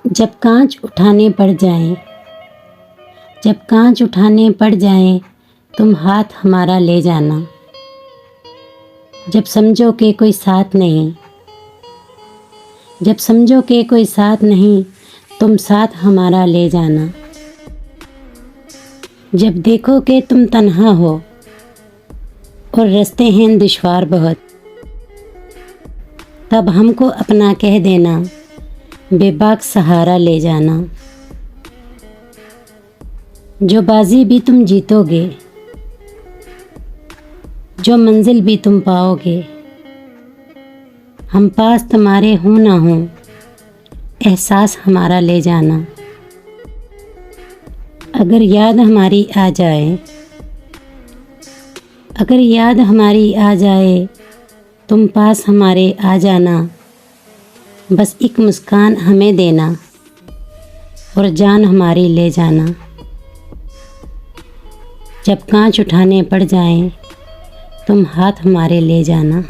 जब कांच उठाने पड़ जाएं, जब कांच उठाने पड़ जाएं, तुम हाथ हमारा ले जाना। जब समझो कि कोई साथ नहीं, जब समझो कि कोई साथ नहीं, तुम साथ हमारा ले जाना। जब देखो कि तुम तन्हा हो और रास्ते हैं दुश्वार बहुत, तब हमको अपना कह देना, बेबाक सहारा ले जाना। जो बाजी भी तुम जीतोगे, जो मंजिल भी तुम पाओगे, हम पास तुम्हारे हों ना हों, एहसास हमारा ले जाना। अगर याद हमारी आ जाए, अगर याद हमारी आ जाए, तुम पास हमारे आ जाना। बस एक मुस्कान हमें देना और जान हमारी ले जाना। जब कांच उठाने पड़ जाएं, तुम हाथ हमारे ले जाना।